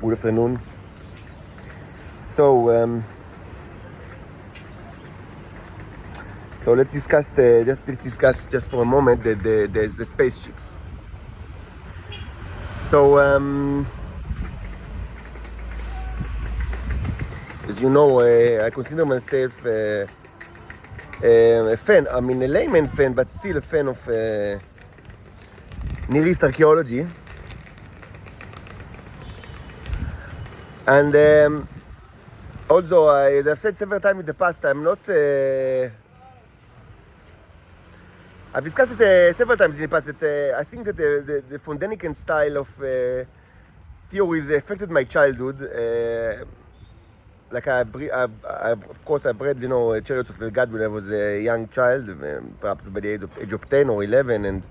Good afternoon. So let's discuss just for a moment the spaceships. So as you know, I consider myself a fan. I mean, a layman fan, but still a fan of Near East archaeology. And although, as I've said several times in the past, I'm not... I've discussed it several times in the past that I think that the von Däniken style of theories affected my childhood. Like of course, I've read, Chariots of God when I was a young child, perhaps by the age of 10 or 11,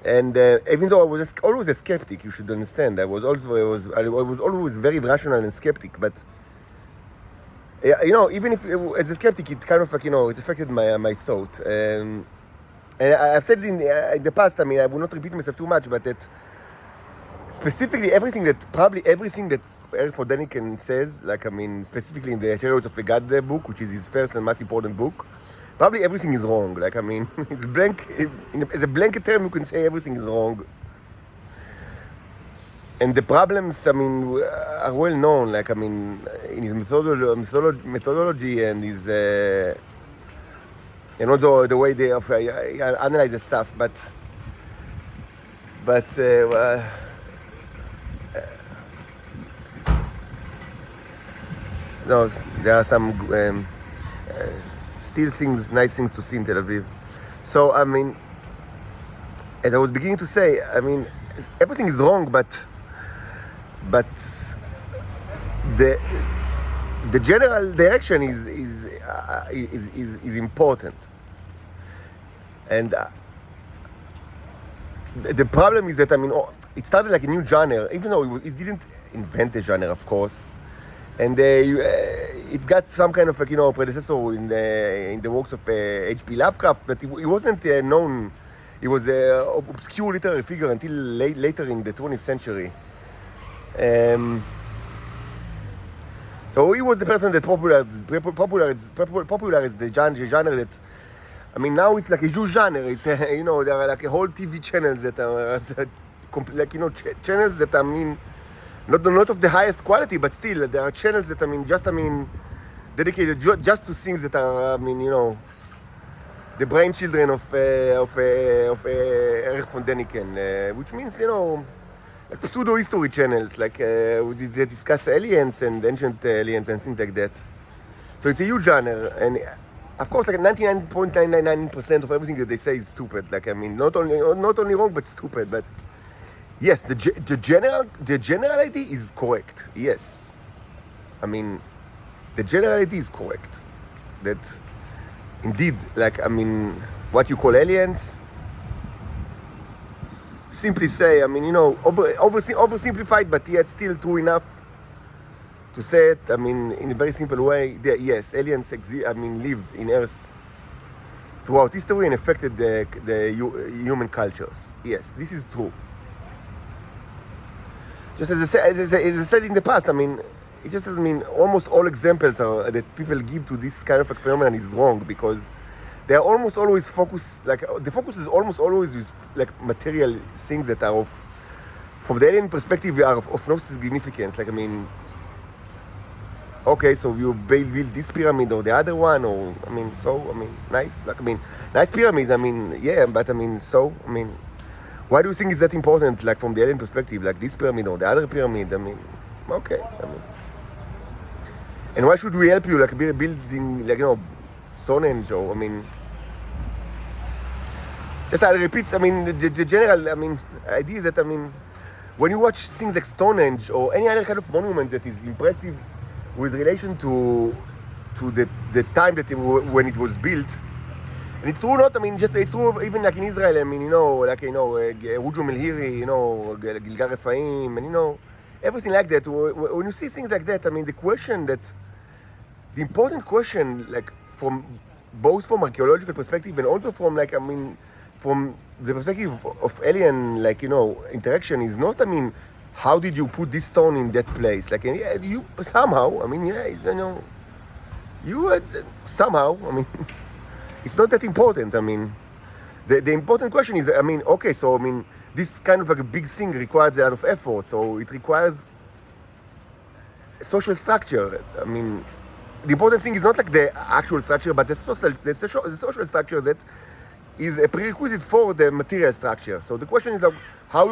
and even though I was always a skeptic, you should understand, I was always very rational and skeptic. But even if as a skeptic, it kind of like it affected my thought. And I've said it in the past. I mean, I will not repeat myself too much, but that specifically everything that Eric von Däniken says, specifically in the Chariots of the God book, which is his first and most important book, probably everything is wrong. It's blank. As a blanket term, you can say everything is wrong. And the problems, are well known. In his methodology and his, and also the way they analyze the stuff. No, there are some still nice things to see in Tel Aviv. So, as I was beginning to say, everything is wrong, but the general direction is important. And the problem is that it started like a new genre, even though it didn't invent a genre, of course. And it got some kind of predecessor in the works of H.P. Lovecraft, but it wasn't known. It was an obscure literary figure until later in the 20th century. So he was the person that popularized the genre that, now it's like a new genre. It's there are like a whole TV channels that are channels that not of the highest quality, but still there are channels that dedicated just to things that are the brainchildren of Erich von Däniken, which means like pseudo history channels, they discuss aliens and ancient aliens and things like that. So it's a huge genre, and of course, 99.999% of everything that they say is stupid. Not only wrong, but stupid. But yes, the generality is correct. Yes, the generality is correct. That indeed, what you call aliens, simply say, oversimplified, but yet still true enough to say it, in a very simple way. Yes, aliens lived in Earth throughout history and affected the human cultures. Yes, this is true. Just as I said in the past, it just almost all examples that people give to this kind of phenomenon is wrong, because they are almost always focused, the focus is almost always with material things that are from the alien perspective, are of no significance. Okay, so you build this pyramid or the other one, or nice. Nice pyramids. Yeah, but why do you think is that important? From the alien perspective, this pyramid or the other pyramid? Okay. And why should we help you, building, Stonehenge, or just I'll repeat. The general, idea is that when you watch things like Stonehenge or any other kind of monument that is impressive with relation to the time when it was built, and it's true. It's true even in Israel. Rujum El-Hiri, Gilgal Refaim, and everything like that. When you see things like that, the important question, from both from archaeological perspective and also from from the perspective of alien interaction, is not how did you put this stone in that place? Like, yeah, you somehow, I mean, yeah, you know, you somehow, I mean, it's not that important. I mean, the important question is, I mean, okay, so, I mean, this kind of like a big thing requires a lot of effort, so it requires social structure. I mean, the important thing is not like the actual structure, but the social structure that is a prerequisite for the material structure. So the question is like, how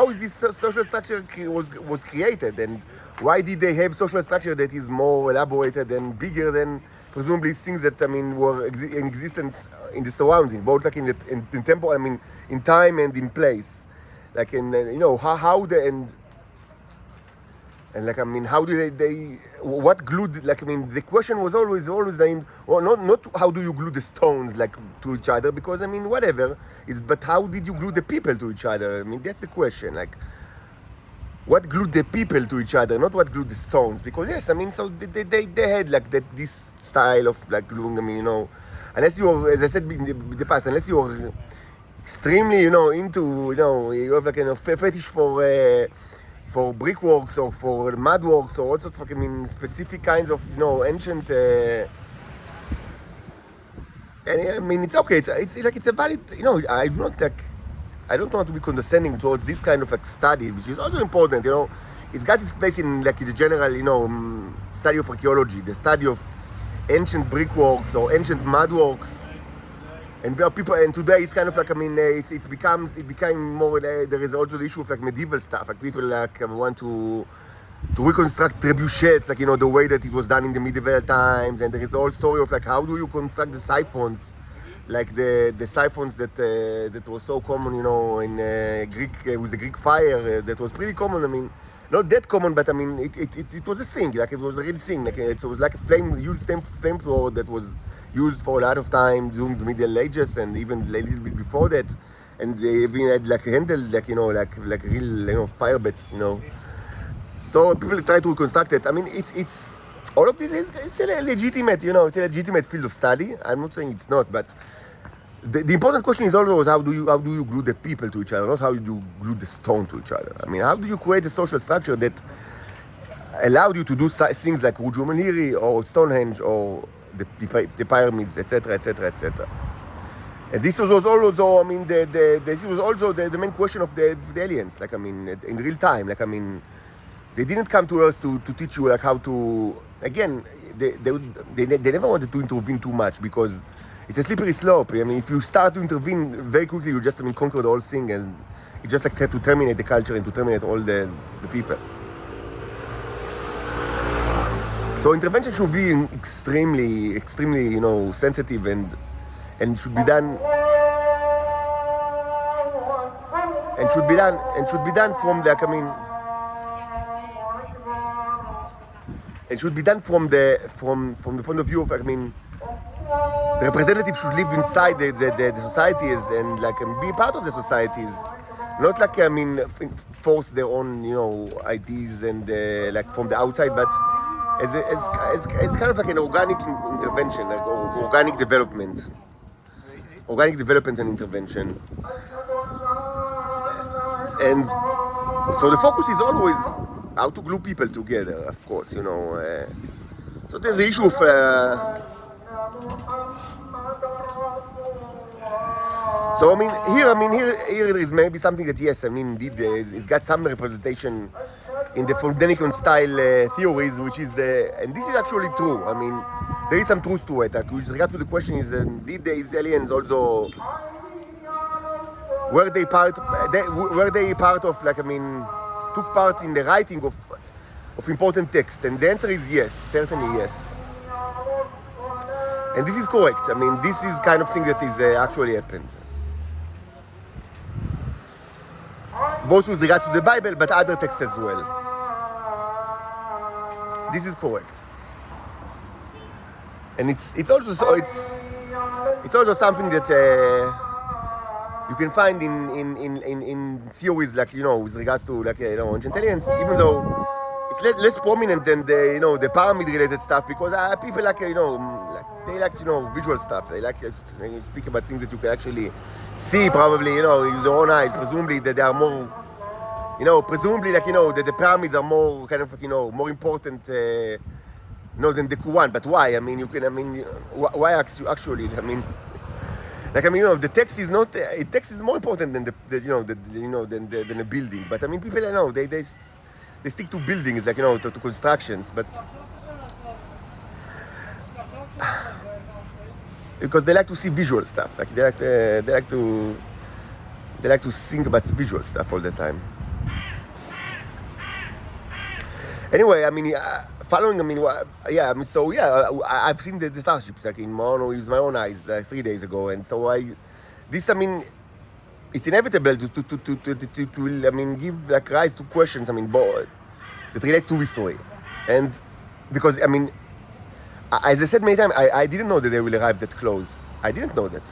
is this social structure was created, and why did they have social structure that is more elaborated and bigger than presumably things that, I mean, were in existence in the surrounding, both like in tempo, I mean, in time and in place, like in you know, how the and like, I mean, how do they what glued, like, I mean, the question was always the, or not how do you glue the stones like to each other, because, I mean, whatever is, but how did you glue the people to each other? I mean, that's the question, like, what glued the people to each other, not what glued the stones, because yes, I mean, so they had like this style of like gluing, I mean, you know, unless you were, as I said in the past, unless you were extremely, you know, into, you know, you have like, you know, fetish for brickworks or for mudworks or all sorts of, I mean, specific kinds of, you know, ancient. And I mean, it's okay. It's like it's a valid, you know. I don't want to be condescending towards this kind of like study, which is also important. You know, it's got its place in like the general, you know, study of archaeology, the study of ancient brickworks or ancient mudworks. And people, and today it's kind of like, I mean, it became more. There is also the issue of like medieval stuff. Like people like want to reconstruct trebuchets, like, you know, the way that it was done in the medieval times. And there is the whole story of like how do you construct the siphons, like the siphons that was so common, you know, in Greek with the Greek fire. That was pretty common. I mean, not that common, but I mean, it was a thing. Like it was a real thing. Like it was like a huge flamethrower that was used for a lot of time during the Middle Ages and even a little bit before that, and they even had like a handle, like, you know, like real, you know, fire beds, you know. So people try to reconstruct it. I mean, it's all of this it's a legitimate, you know, it's a legitimate field of study. I'm not saying it's not, but the important question is always how do you glue the people to each other, not how you glue the stone to each other. I mean, how do you create a social structure that allowed you to do things like Rujumaniri or Stonehenge or the pyramids, etc., etc., etc. And this was also, I mean, this was also the main question of the aliens. Like, I mean, in real time. Like, I mean, they didn't come to Earth to teach you like how to. Again, they never wanted to intervene too much because it's a slippery slope. I mean, if you start to intervene very quickly, you just, I mean, conquer the whole thing, and it just like try to terminate the culture and to terminate all the people. So intervention should be extremely, you know, sensitive and should be done from the, I mean, and should be done from the point of view of, I mean, the representative should live inside the societies and like be part of the societies, not like, I mean, force their own, you know, ideas and like from the outside, but it's kind of like an organic intervention, like organic development and intervention. And so the focus is always how to glue people together, of course, you know. So there's the issue of so I mean here there is maybe something that, yes, I mean, indeed it's got some representation in the Fondenicon style theories, which is and this is actually true. I mean, there is some truth to it. Like, with regard to the question is, did the aliens also were they part of, like, I mean, took part in the writing of important text? And the answer is yes, certainly yes. And this is correct. I mean, this is kind of thing that is actually happened. Both with regards to the Bible, but other texts as well. This is correct. And it's also something that you can find in theories, like, you know, with regards to, like, you know, ancient aliens, even though it's less prominent than the, you know, the pyramid related stuff, because people like, you know, like, they like, you know, visual stuff. They like to speak about things that you can actually see, probably, you know, with your own eyes. Presumably that they are more presumably, the pyramids are more kind of, more important, than the Quran. But why? Why actually? The text is not. Text is more important than than a building. But people, they stick to buildings, to constructions. But because they like to see visual stuff, they like to think about visual stuff all the time. Anyway, following, I've seen the starships in with my own eyes 3 days ago, and so it's inevitable to give rise to questions. That relates to history, and because as I said many times, I didn't know that they will arrive that close. I didn't know that.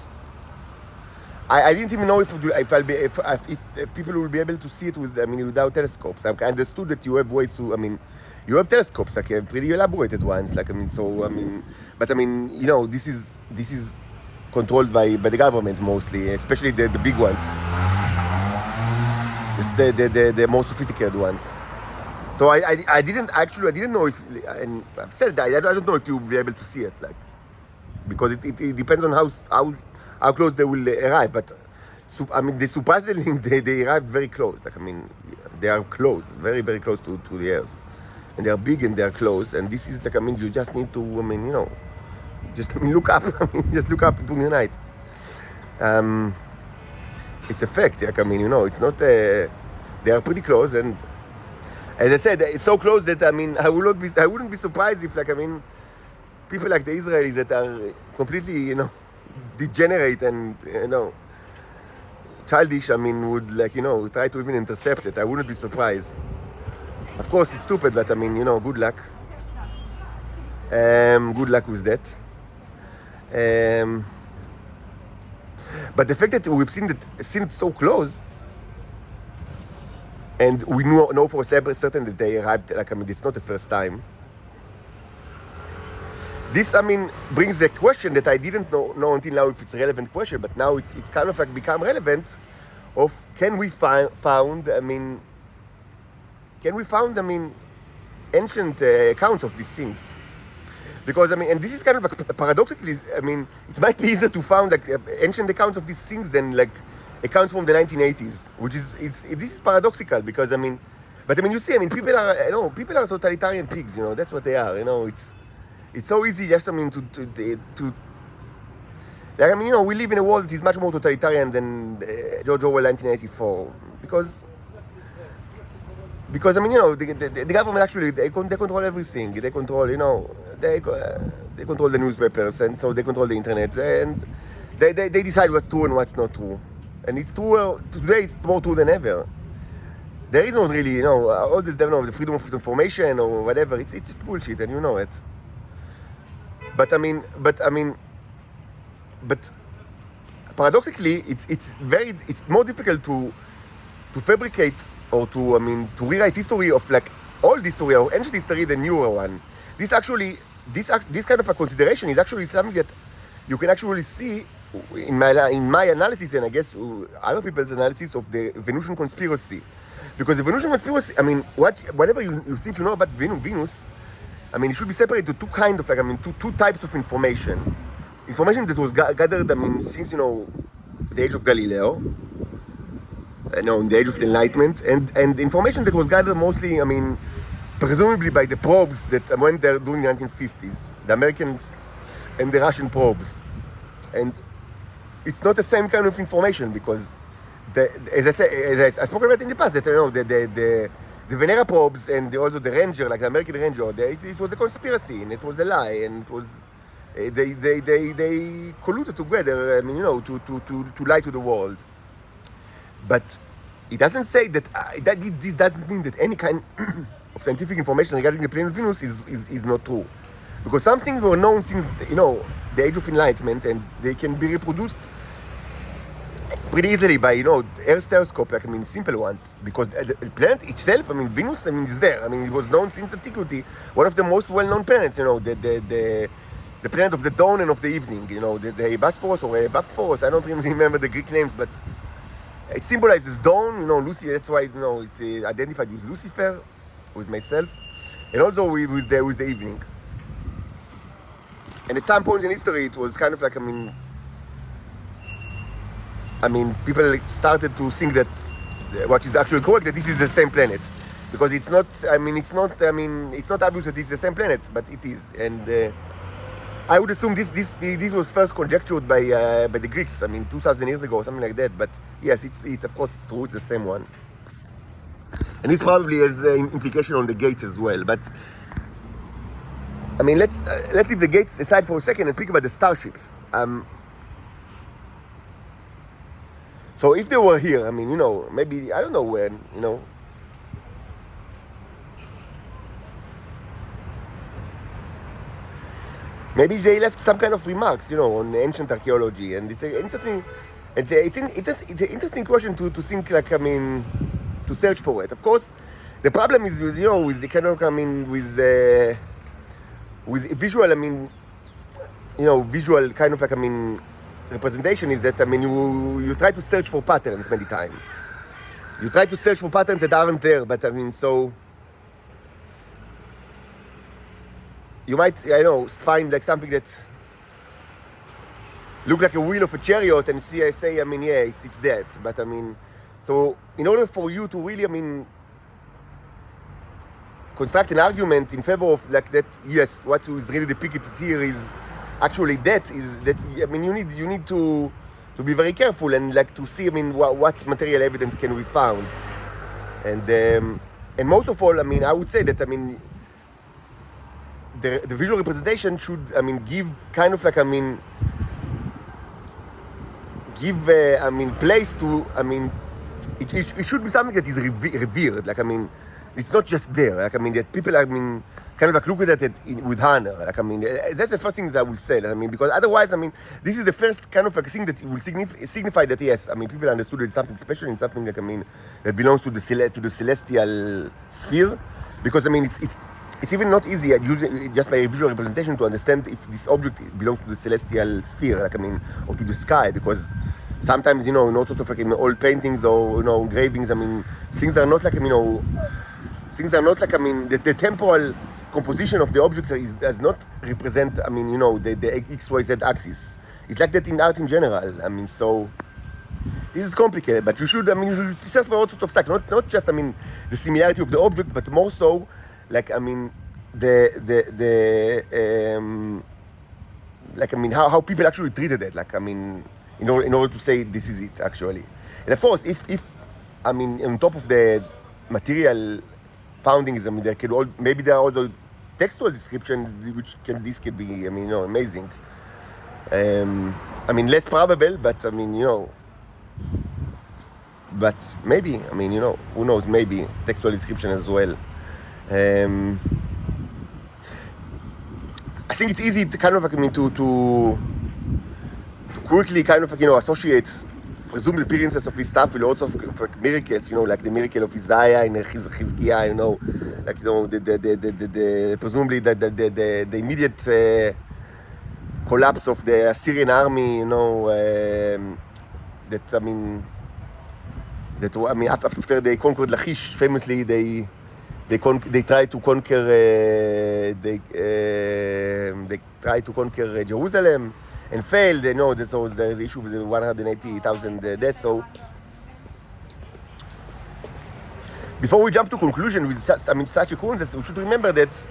I didn't even know if people will be able to see it without telescopes. I understood that you have ways to, you have telescopes, pretty elaborated ones, but this is controlled by the government mostly, especially the big ones, the more sophisticated ones. So I didn't know if, and I've said that I don't know if you'll be able to see it, because it depends on how close they will arrive. But surprisingly, they arrived very close. They are close, very, very close to the Earth, and they are big and they are close. And this is you just need to, look up. Just look up during the night. It's a fact. It's not. They are pretty close, and as I said, it's so close that I wouldn't be surprised if people like the Israelis that are completely degenerate and childish, would try to even intercept it. I wouldn't be surprised. Of course, it's stupid, but good luck. Good luck with that. But the fact that we've seen it so close, and we know for certain that they arrived, it's not the first time. This, brings a question that I didn't know until now if it's a relevant question, but now it's kind of become relevant. Of can we find ancient accounts of these things? Because and this is kind of paradoxically, it might be easier to find ancient accounts of these things than accounts from the 1980s, which is this is paradoxical because but you see, people are totalitarian pigs, that's what they are, It's so easy just, we live in a world that is much more totalitarian than George Orwell 1984, because the government actually, they control everything. They control, they control the newspapers, and so they control the internet, and they decide what's true and what's not true. And it's true, today it's more true than ever. There is not really, all this, the freedom of information or whatever, it's just bullshit, and you know it. But paradoxically, it's more difficult to fabricate or to rewrite history of old history or ancient history than newer one. This kind of a consideration is actually something that you can actually see in my analysis, and I guess other people's analysis of the Venusian conspiracy, because the Venusian conspiracy, whatever you think you know about Venus. It should be separated to two kind of two types of information. Information that was gathered, since the age of Galileo, in the age of the Enlightenment, and information that was gathered mostly, presumably by the probes that went there during the 1950s, the Americans and the Russian probes, and it's not the same kind of information because, as I spoke about in the past, that the Venera probes and also the Ranger, the American Ranger, it was a conspiracy and it was a lie, and it was they colluded together, to lie to the world. But it doesn't say that this doesn't mean that any kind of scientific information regarding the planet Venus is not true, because some things were known since the age of Enlightenment, and they can be reproduced pretty easily by Earth telescope, simple ones, because the planet itself, Venus, is there. It was known since antiquity, one of the most well-known planets. The planet of the dawn and of the evening. The Bosphorus or Bosphorus. I don't even remember the Greek names, but it symbolizes dawn, Lucy, that's why, it's identified with Lucifer, with myself, and also with the evening. And at some point in history, it was kind of like, people started to think that what is actually correct, that this is the same planet. Because it's not obvious that it's the same planet, but it is. And I would assume this was first conjectured by the Greeks, 2,000 years ago, or something like that. But yes, it's of course, it's true, it's the same one. And this probably has implication on the gates as well. But let's leave the gates aside for a second and speak about the starships. So if they were here, maybe, I don't know when, maybe they left some kind of remarks, on ancient archaeology, and it's an interesting, it's an interesting question to think, to search for it. Of course, the problem is with, with the kind of, with visual, visual kind of like, representation is that, you try to search for patterns many times. You try to search for patterns that aren't there, but so you might, find like something that look like a wheel of a chariot and say, it's that. But so in order for you to really, construct an argument in favor of like that, yes, what is really depicted here is actually that, you need to be very careful and like to see, what material evidence can we found. And most of all, I would say that, the visual representation should, give kind of like, give, place to, it should be something that is revered, like, it's not just there, like, that people, kind of like look at it with honor, like, that's the first thing that I will say, because otherwise, this is the first kind of like thing that will signify that, yes, people understood it's something special and something like, that belongs to the celestial sphere, because, it's even not easy just by a visual representation to understand if this object belongs to the celestial sphere, like, or to the sky, because sometimes, in all sorts of like, old paintings or, engravings, things are not like, the temporal composition of the objects does not represent, the XYZ axis. It's like that in art in general. So this is complicated, but you should search for all sorts of stuff, not just, the similarity of the object, but more so, like, how people actually treated it, like, in order to say this is it, actually. And of course, if on top of the material foundings, maybe there are also textual description, which can be, amazing. Less probable, but, but maybe, who knows, maybe textual description as well. I think it's easy to kind of like, to quickly kind of like, associate presumed appearances of this stuff with lots of like, miracles, like the miracle of Isaiah and Chizkiah, like, the presumably the immediate collapse of the Assyrian army, after they conquered Lachish, famously they tried to conquer Jerusalem and failed. So there's issue with the 180,000 deaths. So before we jump to conclusion with such a coincidence, we should remember that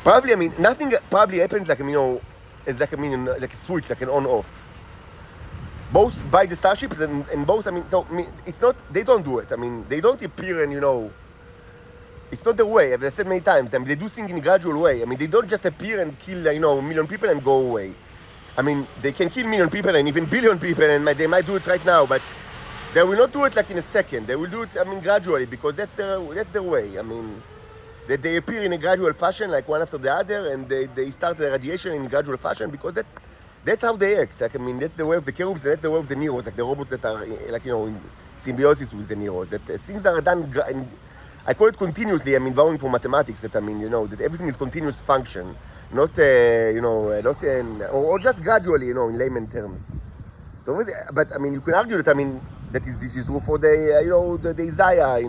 probably nothing probably happens like as like like a switch, like an on-off. Both by the starships and both, it's not, they don't do it. They don't appear and, it's not the way, as I said many times. They do things in a gradual way. They don't just appear and kill, a million people and go away. They can kill million people and even billion people, and they might do it right now, but they will not do it like in a second. They will do it, gradually, because that's their way. They appear in a gradual fashion, like one after the other, and they start the radiation in a gradual fashion, because that's how they act. Like, that's the way of the cherubs, and that's the way of the Neros, like the robots that are, like, in symbiosis with the Neros. That things are done, and I call it continuously. Borrowing from mathematics. That that everything is continuous function, not or just gradually, in layman terms. So, but I mean, you can argue that this is true for the Isaiah.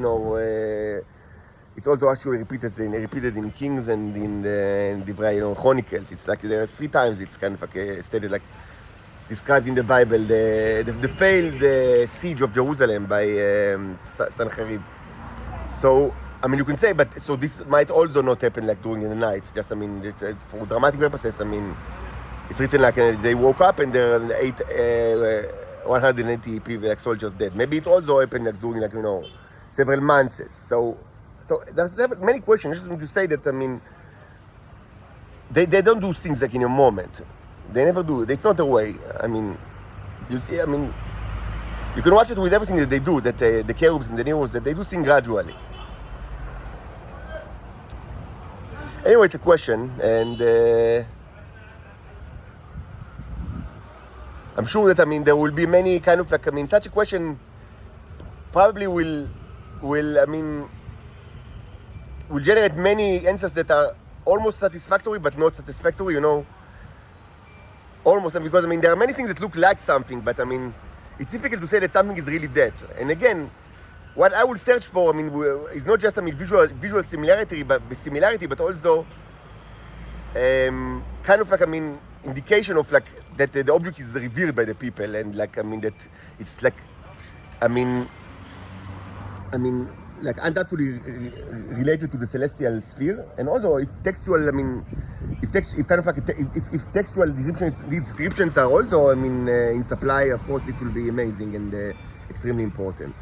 It's also actually repeated in Kings and in the Chronicles. It's like there are 3 times it's kind of like stated, like described in the Bible, the failed siege of Jerusalem by Sanherib. So I mean, you can say, but so this might also not happen like during the night. Just for dramatic purposes. It's written like they woke up and there are 180 people, like soldiers dead. Maybe it also happened like during several months. So there's many questions. Just to say that they don't do things like in a moment. They never do. It's not the way. You see, you can watch it with everything that they do. That the cherubs and the neros, that they do things gradually. Anyway, it's a question, and I'm sure that there will be many kind of like such a question probably will generate many answers that are almost satisfactory but not satisfactory, almost, because there are many things that look like something, but it's difficult to say that something is really that. And again, what I will search for is not just visual similarity, but also kind of like indication of like that the object is revered by the people, and like that it's like like undoubtedly related to the celestial sphere, and also if textual if textual descriptions are also in supply, of course this will be amazing and extremely important.